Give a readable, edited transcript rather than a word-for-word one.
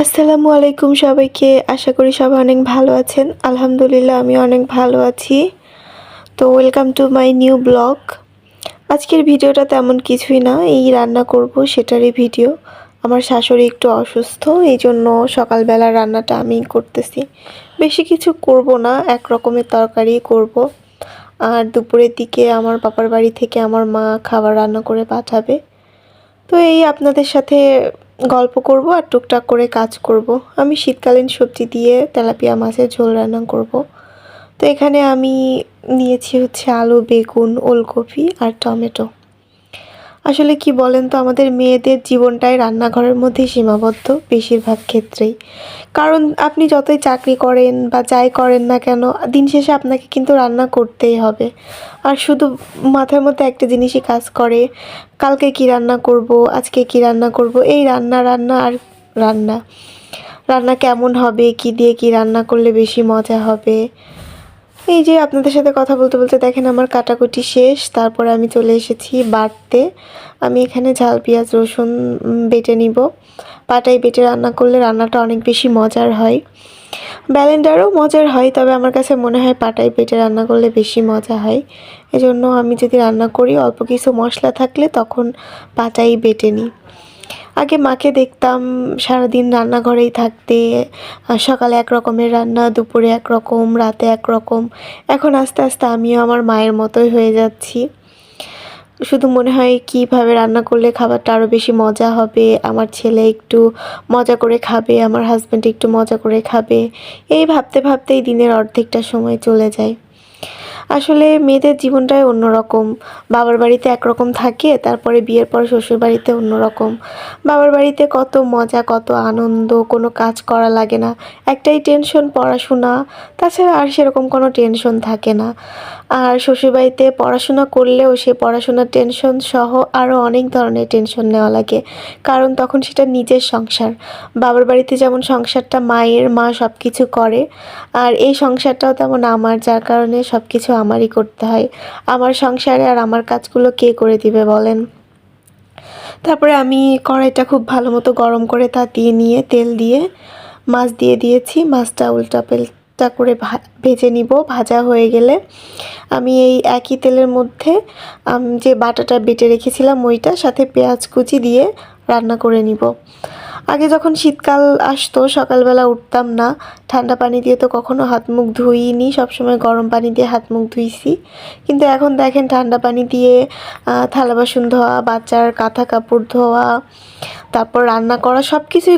আসসালামু আলাইকুম সবাইকে। আশা করি সবাই অনেক ভালো আছেন। আলহামদুলিল্লাহ আমি অনেক ভালো আছি। তো welcome to my new blog. আজকের ভিডিওটা তেমন কিছুই না, এই রান্না করব সেটারই ভিডিও। আমার শাশুড়ি একটু অসুস্থ, এই জন্য সকালবেলা রান্নাটা আমিই করতেছি। বেশি কিছু করব না, এক রকমের তরকারি করব। আর দুপুরের দিকে আমার বাবার বাড়ি থেকে আমার মা খাবার রান্না করে পাঠাবে। তো এই আপনাদের সাথে গল্প করব আর টুকটাক করে কাজ করব। আমি শীতকালীন সবজি দিয়ে তেলাপিয়া মাছের ঝোল রান্না করব। তো এখানে আমি নিয়েছি হচ্ছে আলু, বেগুন, ওলকপি আর টমেটো। আসলে কি বলেন তো, আমাদের মেয়েদের জীবনটাই রান্নাঘরের মধ্যেই সীমাবদ্ধ বেশিরভাগ ক্ষেত্রেই। কারণ আপনি যতই চাকরি করেন বা যাই করেন না কেন, দিন শেষে আপনাকে কিন্তু রান্না করতেই হবে। আর শুধু মাথার মধ্যে একটা জিনিসই কাজ করে, কালকে কি রান্না করব, আজকে কি রান্না করব, এই রান্না রান্না আর রান্না। রান্না কেমন হবে, কি দিয়ে কি রান্না করলে বেশি মজা হবে। এই যে আপনাদের সাথে কথা বলতে বলতে দেখেন আমার কাটাকুটি শেষ, তারপরে আমি চলে এসেছি বাটতে। আমি এখানে ঝাল পেঁয়াজ রসুন বেটে নিব। পাটায় বেটে রান্না করলে রান্নাটা অনেক বেশি মজার হয়। ব্লেন্ডারও মজার হয়, তবে আমার কাছে মনে হয় পাটায় বেটে রান্না করলে বেশি মজা হয়। এজন্য আমি যদি রান্না করি অল্প কিছু মশলা থাকলে তখন পাটাই বেটে নিই। আগে মাকে দেখতাম সারাদিন রান্নাঘরেই থাকতে, সকালে এক রকমের রান্না, দুপুরে এক রকম, রাতে এক রকম। এখন আস্তে আস্তে আমিও আমার মায়ের মতোই হয়ে যাচ্ছি। শুধু মনে হয় কীভাবে রান্না করলে খাবারটা আরও বেশি মজা হবে, আমার ছেলে একটু মজা করে খাবে, আমার হাজব্যান্ড একটু মজা করে খাবে। এই ভাবতে ভাবতেই দিনের অর্ধেকটা সময় চলে যায়। আসলে মেয়েদের জীবনটাই অন্যরকম। বাবার বাড়িতে একরকম থাকে, তারপরে বিয়ের পর শ্বশুর বাড়িতে অন্যরকম। বাবার বাড়িতে কত মজা, কত আনন্দ, কোনো কাজ করা লাগে না। একটাই টেনশন, পড়াশোনা। তাছাড়া আর সেরকম কোনো টেনশন থাকে না। আর শ্বশুরবাড়িতে পড়াশোনা করলেও সে পড়াশোনার টেনশন সহ আরও অনেক ধরনের টেনশন নেওয়া লাগে। কারণ তখন সেটা নিজের সংসার। বাবার বাড়িতে যেমন সংসারটা মায়ের, মা সব কিছু করে, আর এই সংসারটাও তেমন আমার, যার কারণে সব কিছু আমারই করতে হয়। আমার সংসারে আর আমার কাজগুলো কে করে দিবে বলেন? তারপরে আমি কড়াইটা খুব ভালো মতো গরম করে তাতিয়ে নিয়ে তেল দিয়ে মাছ দিয়ে দিয়েছি। মাছটা উল্টা পাল্টা করে ভেজে নিব। ভাজা হয়ে গেলে আমি এই একই তেলের মধ্যে যে বাটাটা বেটে রেখেছিলাম ওইটা সাথে পেঁয়াজ কুচি দিয়ে রান্না করে নিব। আগে যখন শীতকাল আসতো সকালবেলা উঠতাম না, ঠান্ডা পানি দিয়ে তো কখনো হাত মুখ ধুইনি, সবসময় গরম পানি দিয়ে হাত মুখ ধুইছি। কিন্তু এখন দেখেন ঠান্ডা পানি দিয়ে থালা বাসন ধোয়া, বাচ্চার কাঁথা কাপড় ধোয়া, তারপর রান্না করা, সব কিছুই